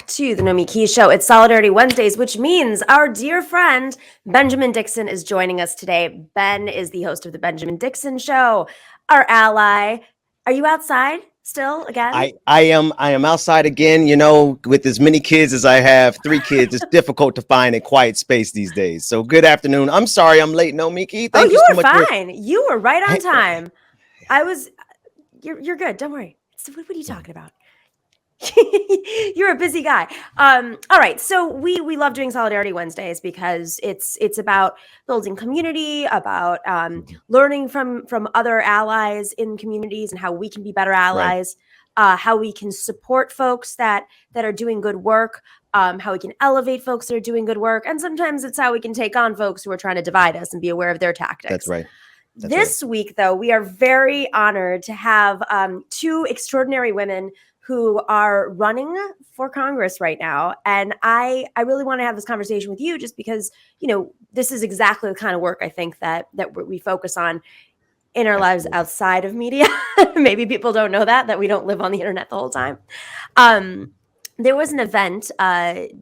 back to the Nomiki Show. It's Solidarity Wednesdays, which means our dear friend Benjamin Dixon is joining us today. Ben is the host of the Benjamin Dixon Show, our ally. Are you outside still again? I am outside again. You know, with as many kids as I have, 3 kids, it's difficult to find a quiet space these days. So good afternoon. I'm sorry I'm late, Nomiki. Thank you so were much. fine. You were right on time. You're good. Don't worry. So what are you talking about? You're a busy guy. All right. So we love doing Solidarity Wednesdays because it's about building community, about learning from other allies in communities and how we can be better allies, how we can support folks that are doing good work, how we can elevate folks that are doing good work. And sometimes it's how we can take on folks who are trying to divide us and be aware of their tactics. That's right. This week, though, we are very honored to have 2 extraordinary women who are running for Congress right now. And I really want to have this conversation with you just because, you know, this is exactly the kind of work I think that we focus on in our lives outside of media. Maybe people don't know that we don't live on the internet the whole time. There was an event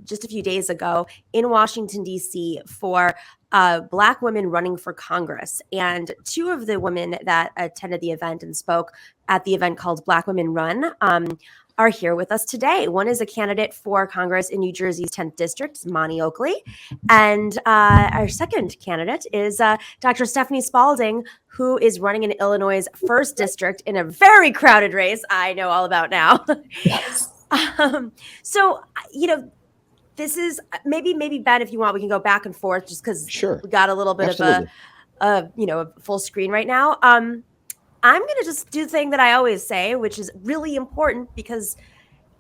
just a few days ago in Washington, D.C. for Black women running for Congress. And 2 of the women that attended the event and spoke at the event called Black Women Run are here with us today. One is a candidate for Congress in New Jersey's 10th District, Imani Oakley. And our second candidate is Dr. Stephanie Spalding, who is running in Illinois' 1st District in a very crowded race I know all about now. Yes. So, you know, this is maybe Ben, if you want, we can go back and forth just because we got a little bit of a full screen right now. I'm going to just do the thing that I always say, which is really important because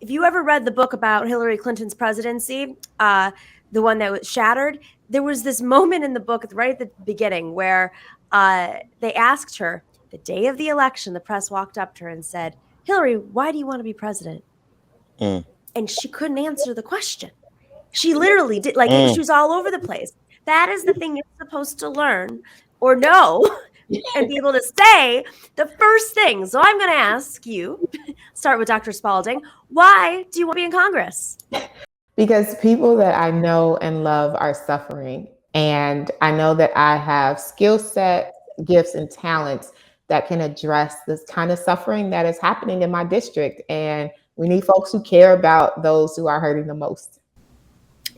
if you ever read the book about Hillary Clinton's presidency, the one that was shattered, there was this moment in the book right at the beginning where they asked her the day of the election, the press walked up to her and said, "Hillary, why do you want to be president?" And she couldn't answer the question. She literally did, she was all over the place. That is the thing you're supposed to learn or know and be able to say the first thing. So I'm going to ask you, start with Dr. Spalding, why do you want to be in Congress? Because people that I know and love are suffering. And I know that I have skill sets, gifts, and talents that can address this kind of suffering that is happening in my district. And we need folks who care about those who are hurting the most.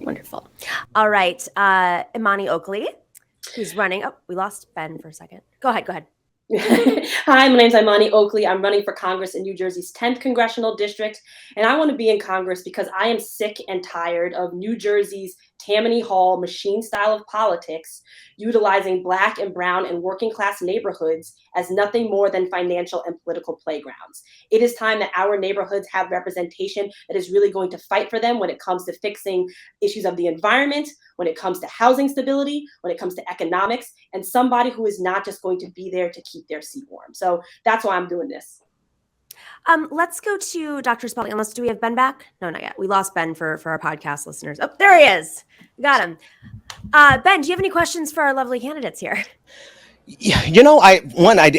Wonderful. All right. Imani Oakley, who's running. Oh, we lost Ben for a second. Go ahead. Hi, my name's Imani Oakley. I'm running for Congress in New Jersey's 10th Congressional District. And I want to be in Congress because I am sick and tired of New Jersey's Tammany Hall machine style of politics, utilizing Black and brown and working class neighborhoods as nothing more than financial and political playgrounds. It is time that our neighborhoods have representation that is really going to fight for them when it comes to fixing issues of the environment, when it comes to housing stability, when it comes to economics, and somebody who is not just going to be there to keep their seat warm. So that's why I'm doing this. Let's go to Dr. Spalding. Do we have Ben back? No, not yet. We lost Ben for our podcast listeners. Oh, there he is. We got him. Ben, do you have any questions for our lovely candidates here? Yeah, you know, I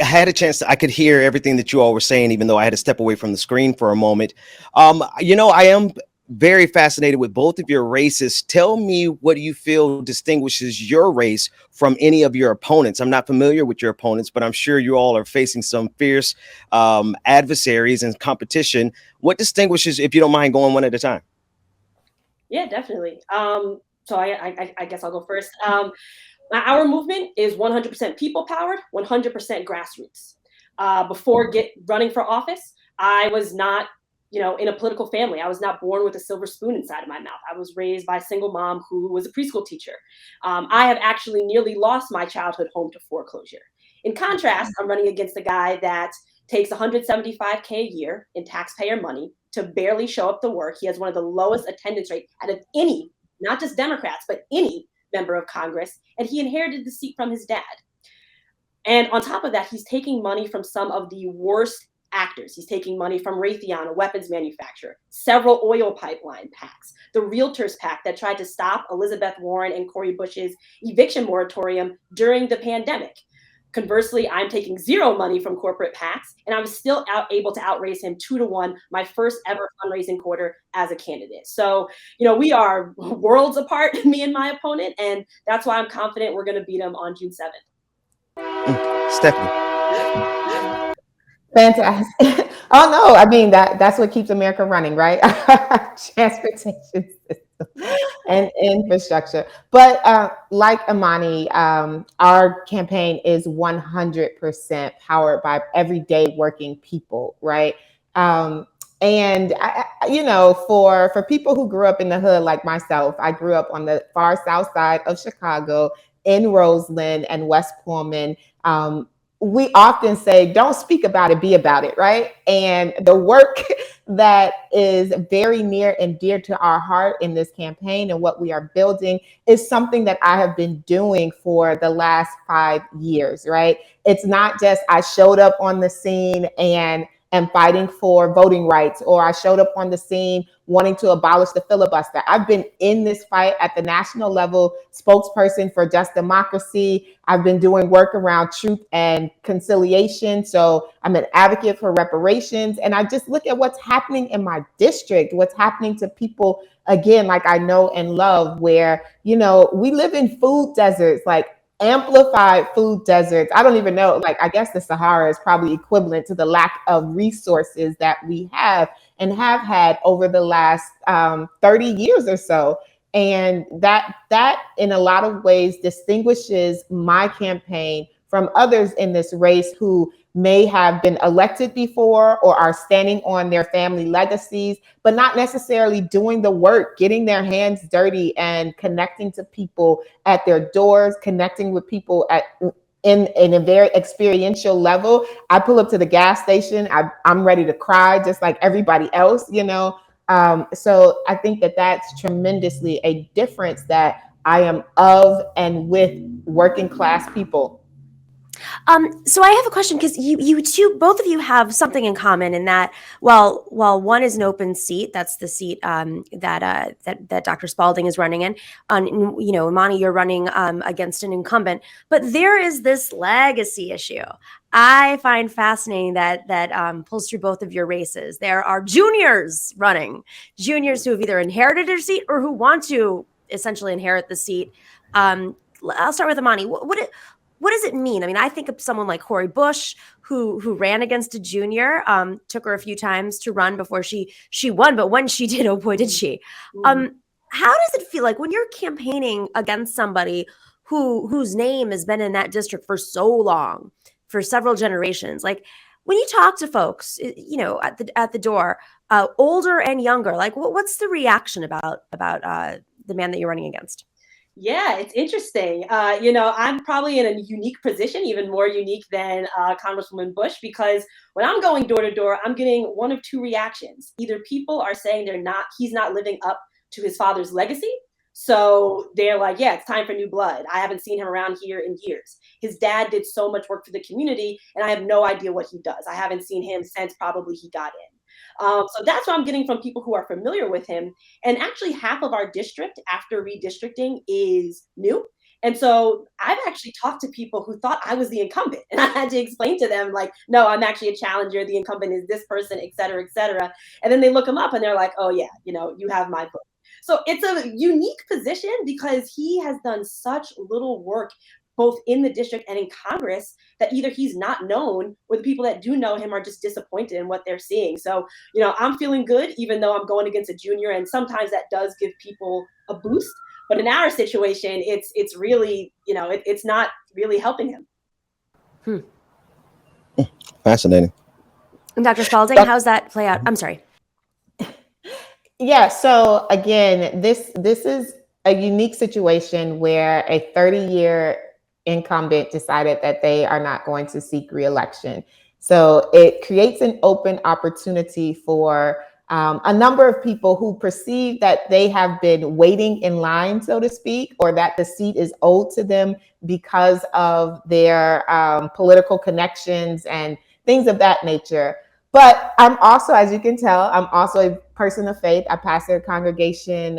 had a chance I could hear everything that you all were saying, even though I had to step away from the screen for a moment. You know, I am very fascinated with both of your races. Tell me, what do you feel distinguishes your race from any of your opponents? I'm not familiar with your opponents, but I'm sure you all are facing some fierce adversaries and competition. What distinguishes, if you don't mind going one at a time? Yeah, definitely. So I guess I'll go first. Our movement is 100% people powered, 100% grassroots. Before running for office, I was not in a political family. I was not born with a silver spoon inside of my mouth. I was raised by a single mom who was a preschool teacher. I have actually nearly lost my childhood home to foreclosure. In contrast, I'm running against a guy that takes $175K a year in taxpayer money to barely show up to work. He has one of the lowest attendance rates out of any, not just Democrats, but any member of Congress. And he inherited the seat from his dad. And on top of that, he's taking money from some of the worst actors. He's taking money from Raytheon, a weapons manufacturer, several oil pipeline PACs, the Realtors PAC that tried to stop Elizabeth Warren and Cori Bush's eviction moratorium during the pandemic. Conversely, I'm taking zero money from corporate PACs, and I was still able to outraise him 2-1, my first ever fundraising quarter as a candidate. So, we are worlds apart, me and my opponent, and that's why I'm confident we're going to beat him on June 7th. Stephany. Fantastic. Oh no, I mean that's what keeps America running, right? Transportation system and infrastructure. But like Imani, our campaign is 100% powered by everyday working people, right? And for people who grew up in the hood like myself, I grew up on the far south side of Chicago in Roseland and West Pullman. We often say, don't speak about it, be about it, right? And the work that is very near and dear to our heart in this campaign and what we are building is something that I have been doing for the last 5 years, right? It's not just I showed up on the scene and fighting for voting rights, or I showed up on the scene wanting to abolish the filibuster. I've been in this fight at the national level, spokesperson for Just Democracy. I've been doing work around truth and conciliation. So I'm an advocate for reparations. And I just look at what's happening in my district, what's happening to people, again, like I know and love, where, we live in food deserts, like amplified food deserts. I don't even know, I guess the Sahara is probably equivalent to the lack of resources that we have and have had over the last 30 years or so. And that in a lot of ways distinguishes my campaign from others in this race who may have been elected before or are standing on their family legacies, but not necessarily doing the work, getting their hands dirty and connecting to people at their doors, connecting with people in a very experiential level. I pull up to the gas station, I'm ready to cry just like everybody else, So I think that that's tremendously a difference that I am of and with working class people. So I have a question, because you two, both of you have something in common in that, while one is an open seat, that's the seat that Dr. Spalding is running in. Imani, you're running against an incumbent, but there is this legacy issue I find fascinating that pulls through both of your races. There are juniors running, juniors who have either inherited their seat or who want to essentially inherit the seat. I'll start with Imani. What does it mean? I mean, I think of someone like Cori Bush, who ran against a junior, took her a few times to run before she won, but when she did, oh boy, did she. How does it feel like when you're campaigning against somebody whose name has been in that district for so long, for several generations? Like, when you talk to folks, at the door, older and younger, like what's the reaction about the man that you're running against? Yeah, it's interesting. I'm probably in a unique position, even more unique than Congresswoman Bush, because when I'm going door to door, I'm getting one of two reactions. Either people are saying he's not living up to his father's legacy. So they're like, yeah, it's time for new blood. I haven't seen him around here in years. His dad did so much work for the community, and I have no idea what he does. I haven't seen him since probably he got in. So that's what I'm getting from people who are familiar with him. And actually half of our district after redistricting is new. And so I've actually talked to people who thought I was the incumbent, and I had to explain to them, like, no, I'm actually a challenger. The incumbent is this person, et cetera, et cetera. And then they look him up and they're like, oh yeah, you have my vote. So it's a unique position because he has done such little work both in the district and in Congress that either he's not known or the people that do know him are just disappointed in what they're seeing. So, I'm feeling good, even though I'm going against a junior, and sometimes that does give people a boost. But in our situation, it's really, it's not really helping him. Fascinating. And Dr. Spalding, how's that play out? I'm sorry. Yeah. So again, this is a unique situation where a 30-year incumbent decided that they are not going to seek re-election. So it creates an open opportunity for a number of people who perceive that they have been waiting in line, so to speak, or that the seat is owed to them because of their political connections and things of that nature. But I'm also, as you can tell, I'm also a person of faith. I pastored a congregation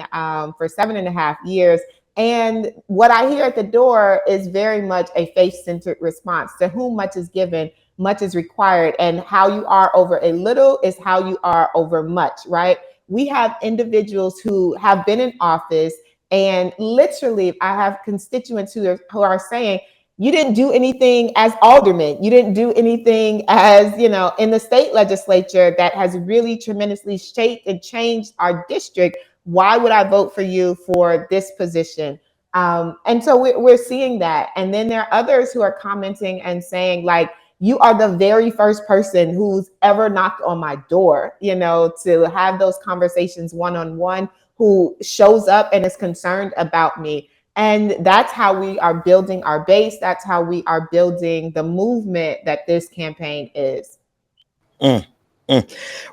for 7.5 years. And what I hear at the door is very much a faith-centered response. To whom much is given, much is required. And how you are over a little is how you are over much, right? We have individuals who have been in office, and literally I have constituents who are saying, you didn't do anything as alderman. You didn't do anything as, in the state legislature that has really tremendously shaped and changed our district. Why would I vote for you for this position? And so we're seeing that. And then there are others who are commenting and saying, like, you are the very first person who's ever knocked on my door, to have those conversations one-on-one, who shows up and is concerned about me. And that's how we are building our base. That's how we are building the movement that this campaign is.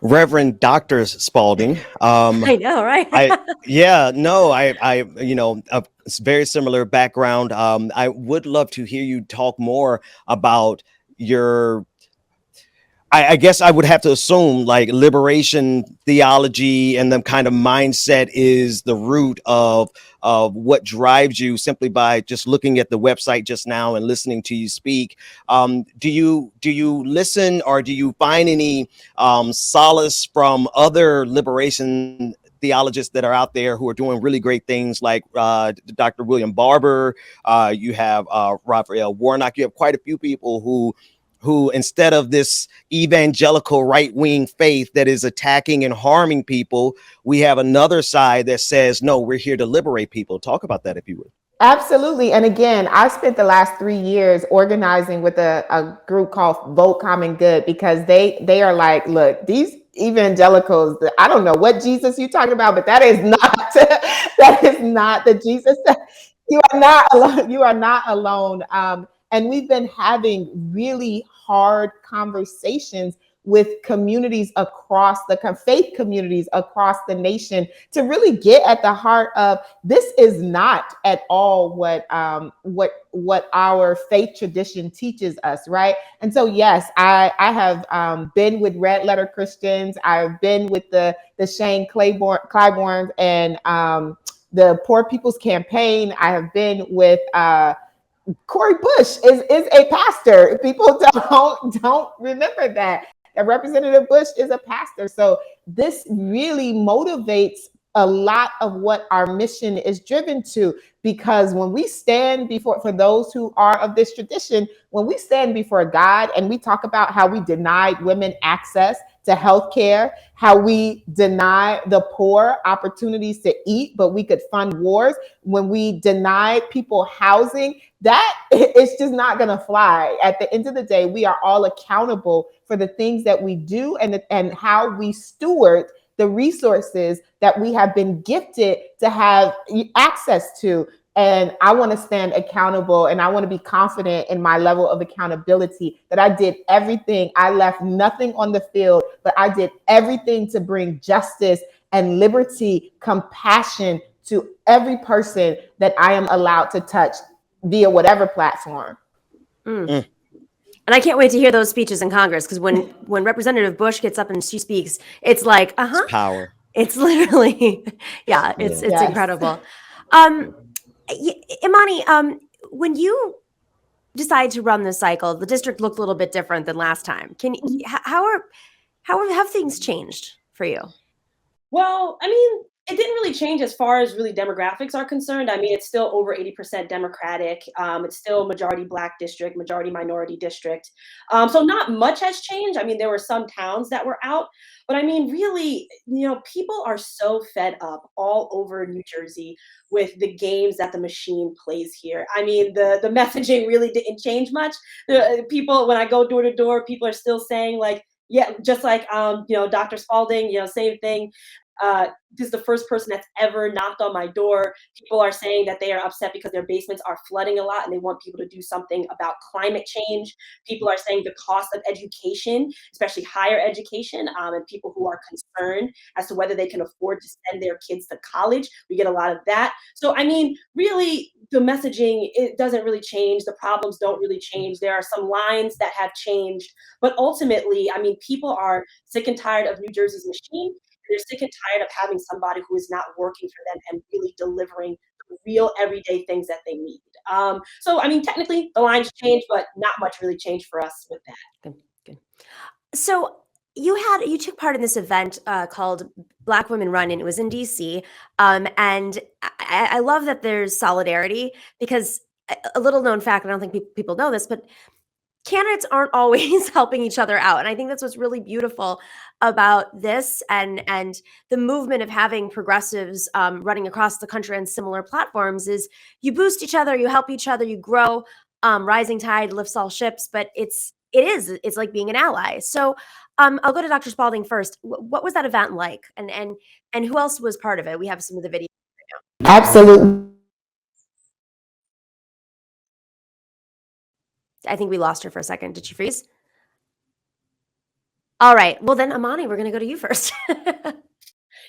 Reverend Dr. Spalding. I know, right? A very similar background. I would love to hear you talk more about your, I guess I would have to assume, like, liberation theology and the kind of mindset is the root of what drives you, simply by just looking at the website just now and listening to you speak. Do you listen, or do you find any solace from other liberation theologians that are out there who are doing really great things, like Dr. William Barber? You have Raphael Warnock. You have quite a few people who, instead of this evangelical right-wing faith that is attacking and harming people, we have another side that says, no, we're here to liberate people. Talk about that, if you would. Absolutely. And again, I spent the last 3 years organizing with a group called Vote Common Good, because they are like, look, these evangelicals, I don't know what Jesus you're talking about, but that is not that is not the Jesus. You are not alone. You are not alone. And we've been having really hard conversations with communities across faith communities across the nation, to really get at the heart of, this is not at all what our faith tradition teaches us, right? And so yes, I have been with Red Letter Christians. I've been with the Shane Claiborne and the Poor People's Campaign. I have been with Cori Bush is a pastor. People don't remember that Representative Bush is a pastor. So this really motivates a lot of what our mission is driven to, because when we stand before, for those who are of this tradition, when we stand before God and we talk about how we denied women access to healthcare, how we deny the poor opportunities to eat, but we could fund wars, when we deny people housing, that it's just not going to fly. At the end of the day, we are all accountable for the things that we do and how we steward the resources that we have been gifted to have access to. And I want to stand accountable, and I want to be confident in my level of accountability, that I did everything. I left nothing on the field, but I did everything to bring justice and liberty, compassion to every person that I am allowed to touch via whatever platform. And I can't wait to hear those speeches in Congress, because when Representative Bush gets up and she speaks, it's like, It's power. It's literally, it's Yes. incredible. Imani, when you decide to run this cycle, the district looked a little bit different than last time. How have things changed for you? Well, I mean, it didn't really change as far as really demographics are concerned. I mean, it's still over 80% Democratic. It's still majority Black district, majority minority district. So not much has changed. I mean, there were some towns that were out, but I mean, really, people are so fed up all over New Jersey with the games that the machine plays here. I mean, the messaging really didn't change much. The people, when I go door to door, people are still saying, like, yeah, just like Dr. Spalding, same thing. This is the first person that's ever knocked on my door. People are saying that they are upset because their basements are flooding a lot and they want people to do something about climate change. People are saying the cost of education, especially higher education, and people who are concerned as to whether they can afford to send their kids to college. We get a lot of that. So, I mean, really, the messaging, it doesn't really change. The problems don't really change. There are some lines that have changed, but ultimately, I mean, people are sick and tired of New Jersey's machine. They're sick and tired of having somebody who is not working for them and really delivering the real everyday things that they need. So, I mean, technically the lines changed, but not much really changed for us with that. Good. So you took part in this event called Black Women Run, and it was in DC. And I love that there's solidarity, because a little known fact, I don't think people know this, but candidates aren't always helping each other out. And I think that's what's really beautiful about this and the movement of having progressives running across the country on similar platforms is you boost each other, you help each other, you grow. Rising tide lifts all ships, but it's like being an ally. So I'll go to Dr. Spalding first. What was that event like? And who else was part of it? We have some of the video right now. Absolutely. I think we lost her for a second. Did she freeze? All right. Well, then, Imani, we're going to go to you first.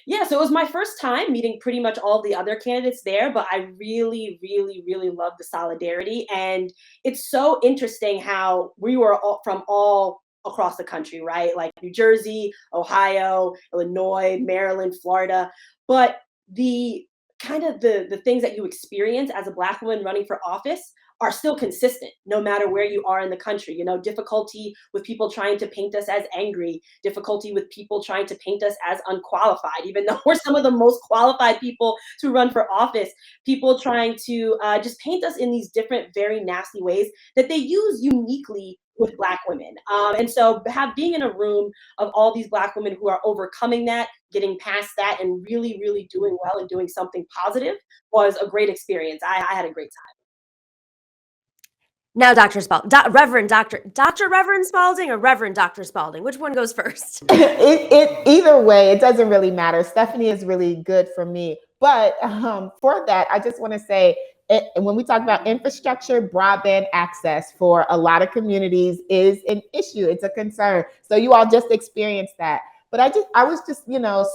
Yeah, so it was my first time meeting pretty much all the other candidates there, but I really, really, really love the solidarity. And it's so interesting how we were from all across the country, right? Like New Jersey, Ohio, Illinois, Maryland, Florida. But the kind of the things that you experience as a Black woman running for office are still consistent no matter where you are in the country. You know, difficulty with people trying to paint us as angry, difficulty with people trying to paint us as unqualified, even though we're some of the most qualified people to run for office, people trying to just paint us in these different, very nasty ways that they use uniquely with Black women. And so being in a room of all these Black women who are overcoming that, getting past that, and really, really doing well and doing something positive was a great experience. I had a great time. Now, Dr. Spalding, Dr. Reverend Spalding or Reverend Dr. Spalding? Which one goes first? Either way, it doesn't really matter. Stephany is really good for me. But for that, I just want to say, when we talk about infrastructure, broadband access for a lot of communities is an issue. It's a concern. So you all just experienced that. But I was just,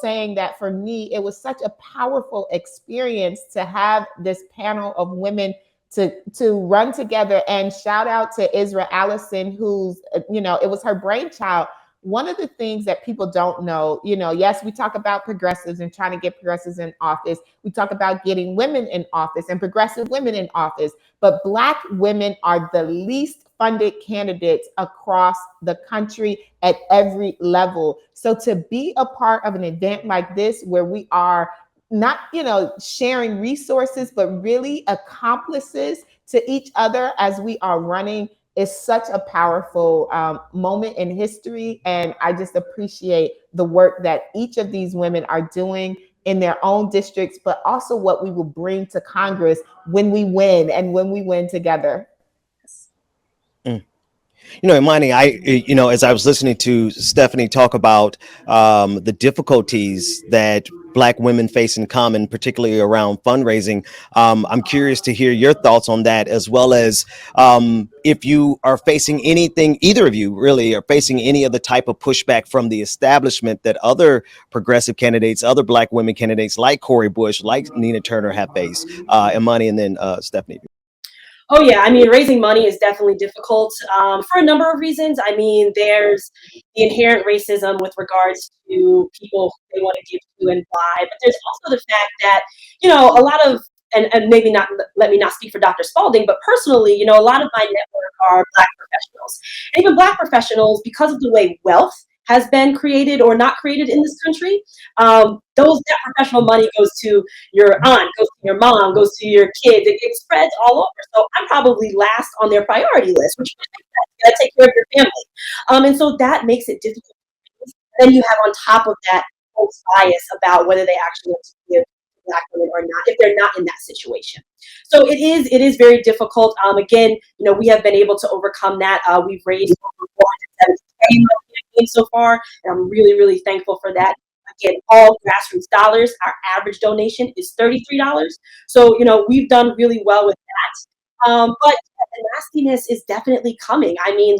saying that for me, it was such a powerful experience to have this panel of women to run together. And shout out to Isra Allison, who's, it was her brainchild. One of the things that people don't know, yes, we talk about progressives and trying to get progressives in office. We talk about getting women in office and progressive women in office, but Black women are the least funded candidates across the country at every level. So to be a part of an event like this, where we are not, sharing resources, but really accomplices to each other as we are running, is such a powerful moment in history. And I just appreciate the work that each of these women are doing in their own districts, but also what we will bring to Congress when we win and when we win together. Imani, as I was listening to Stephany talk about the difficulties that Black women face in common, particularly around fundraising, I'm curious to hear your thoughts on that, as well as if you are facing anything, either of you really are facing any of the type of pushback from the establishment that other progressive candidates, other Black women candidates like Cori Bush, like Nina Turner have faced. Imani, and then Stephany. Oh yeah, I mean, raising money is definitely difficult for a number of reasons. I mean, there's the inherent racism with regards to people they want to give to and why, but there's also the fact that, a lot of, and maybe not, let me not speak for Dr. Spalding, but personally, a lot of my network are Black professionals. And even Black professionals, because of the way wealth has been created or not created in this country, that professional money goes to your aunt, goes to your mom, goes to your kids. It spreads all over. So I'm probably last on their priority list, which you gotta take care of your family. And so that makes it difficult. Then you have on top of that false bias about whether they actually want to give Black women or not, if they're not in that situation. So it is very difficult. Again, we have been able to overcome that. We've raised over 470K so far, and I'm really, really thankful for that. Again, all grassroots dollars. Our average donation is $33. So, we've done really well with that. But the nastiness is definitely coming. I mean,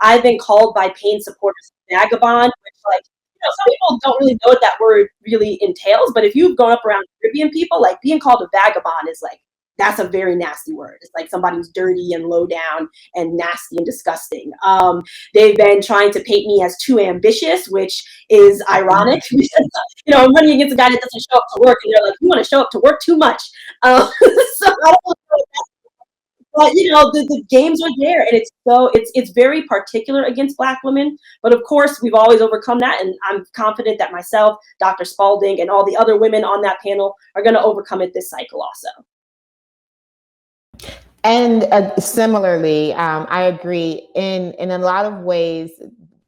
I've been called by pain supporters vagabond, which, some people don't really know what that word really entails. But if you've grown up around Caribbean people, being called a vagabond is that's a very nasty word. It's like somebody who's dirty and low down and nasty and disgusting. They've been trying to paint me as too ambitious, which is ironic. I'm running against a guy that doesn't show up to work, and they're like, you want to show up to work too much. So I don't know, but the games are there, and it's very particular against Black women. But of course, we've always overcome that, and I'm confident that myself, Dr. Spalding, and all the other women on that panel are going to overcome it this cycle also. And similarly, I agree. In a lot of ways,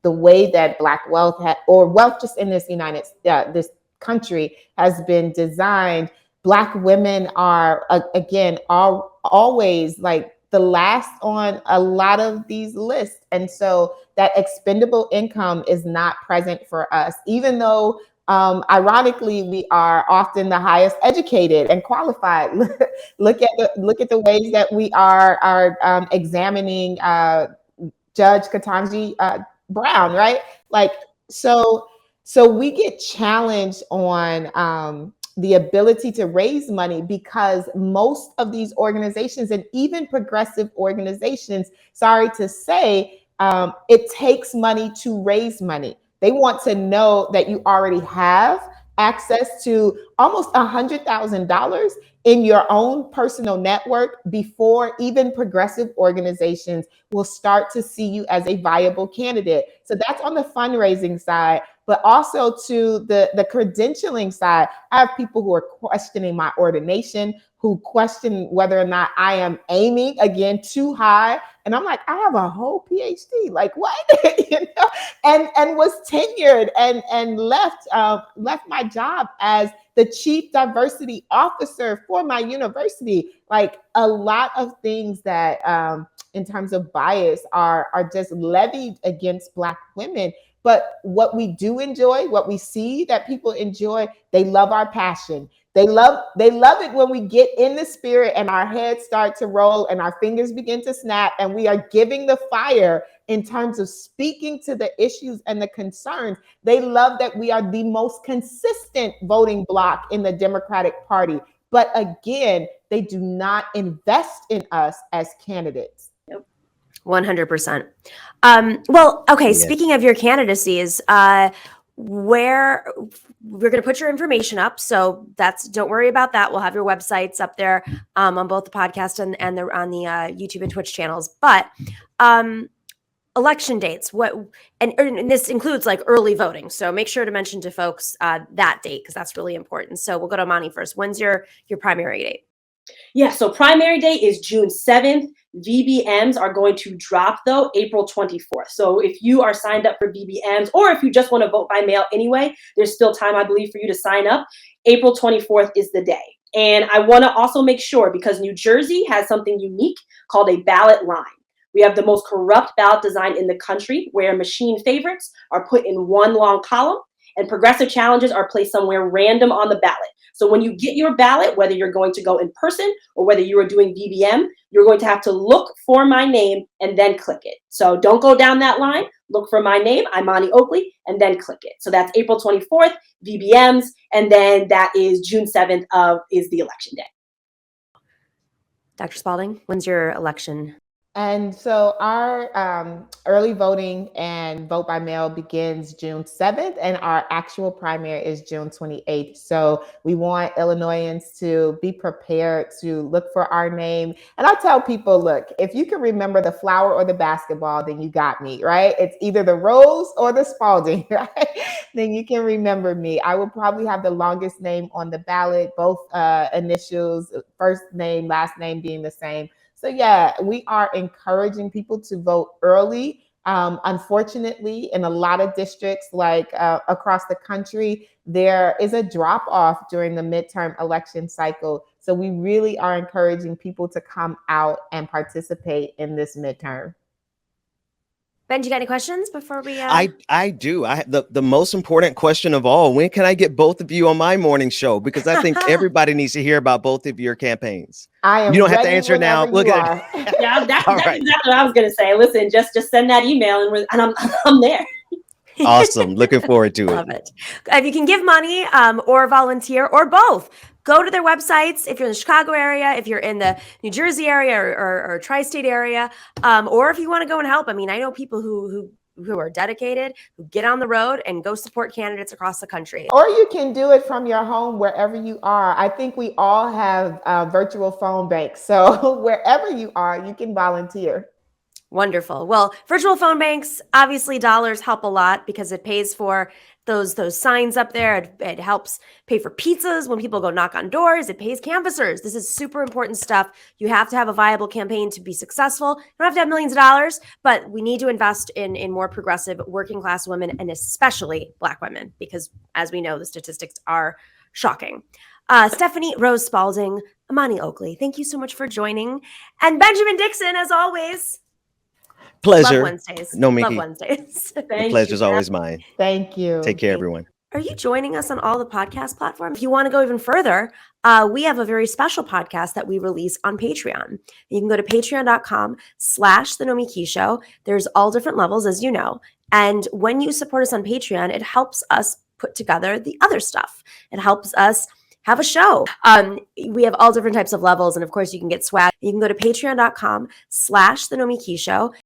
the way that Black wealth or wealth just in this this country has been designed, Black women are again always like the last on a lot of these lists, and so that expendable income is not present for us, even though ironically, we are often the highest educated and qualified. look at the ways that we are examining Judge Ketanji Brown, right? Like so we get challenged on the ability to raise money because most of these organizations and even progressive organizations, sorry to say, it takes money to raise money. They want to know that you already have access to almost $100,000 in your own personal network before even progressive organizations will start to see you as a viable candidate. So that's on the fundraising side, but also to the credentialing side. I have people who are questioning my ordination, who question whether or not I am aiming again too high. And I'm like, I have a whole PhD. Like what? And was tenured and left my job as the chief diversity officer for my university. Like a lot of things that in terms of bias are just levied against Black women. But what we do enjoy, what we see that people enjoy, they love our passion. They love it when we get in the spirit and our heads start to roll and our fingers begin to snap and we are giving the fire in terms of speaking to the issues and the concerns. They love that we are the most consistent voting bloc in the Democratic Party. But again, they do not invest in us as candidates. 100%. Well, okay. Yes. Speaking of your candidacies, where we're going to put your information up. So don't worry about that. We'll have your websites up there on both the podcast and on the YouTube and Twitch channels. But election dates, and this includes like early voting. So make sure to mention to folks that date because that's really important. So we'll go to Imani first. When's your primary date? Yeah, so primary day is June 7th. VBMs are going to drop, though, April 24th. So if you are signed up for VBMs, or if you just want to vote by mail anyway, there's still time, I believe, for you to sign up. April 24th is the day. And I want to also make sure, because New Jersey has something unique called a ballot line. We have the most corrupt ballot design in the country, where machine favorites are put in one long column and progressive challenges are placed somewhere random on the ballot. So when you get your ballot, whether you're going to go in person or whether you are doing VBM, you're going to have to look for my name and then click it. So don't go down that line. Look for my name, Imani Oakley, and then click it. So that's April 24th, VBMs, and then that is June 7th is the election day. Dr. Spalding, when's your election? And so our early voting and vote by mail begins June 7th, and our actual primary is June 28th. So we want Illinoisans to be prepared to look for our name. And I tell people, look, if you can remember the flower or the basketball, then you got me, right? It's either the rose or the Spaulding, right? Then you can remember me. I will probably have the longest name on the ballot, both initials, first name, last name being the same. So yeah, we are encouraging people to vote early. Unfortunately, in a lot of districts, like across the country, there is a drop off during the midterm election cycle. So we really are encouraging people to come out and participate in this midterm. Ben, do you got any questions before we? I do. The most important question of all: when can I get both of you on my morning show? Because I think everybody needs to hear about both of your campaigns. I am. You don't have to answer now. Look at it. Yeah, that's right. Exactly what I was gonna say. Listen, just send that email and I'm there. Awesome. Looking forward to it. Love it. If you can give money or volunteer or both, go to their websites. If you're in the Chicago area, if you're in the New Jersey area or tri-state area, or if you want to go and help. I mean, I know people who who are dedicated, who get on the road and go support candidates across the country. Or you can do it from your home, wherever you are. I think we all have virtual phone banks. So wherever you are, you can volunteer. Wonderful. Well, virtual phone banks, obviously dollars help a lot because it pays for those signs up there. It helps pay for pizzas when people go knock on doors. It pays canvassers. This is super important stuff. You have to have a viable campaign to be successful. You don't have to have millions of dollars, but we need to invest in more progressive working class women, and especially Black women, because as we know, the statistics are shocking. Stephany Rose Spalding, Imani Oakley, thank you so much for joining. And Benjamin Dixon, as always. Pleasure. Love Wednesdays. Nomiki. Love Wednesdays. The pleasure's always mine. Thank you. Take care, everyone. Are you joining us on all the podcast platforms? If you want to go even further, we have a very special podcast that we release on Patreon. You can go to patreon.com/The Nomiki Show. There's all different levels, as you know. And when you support us on Patreon, it helps us put together the other stuff. It helps us have a show. We have all different types of levels. And of course, you can get swag. You can go to patreon.com/The Nomiki Show.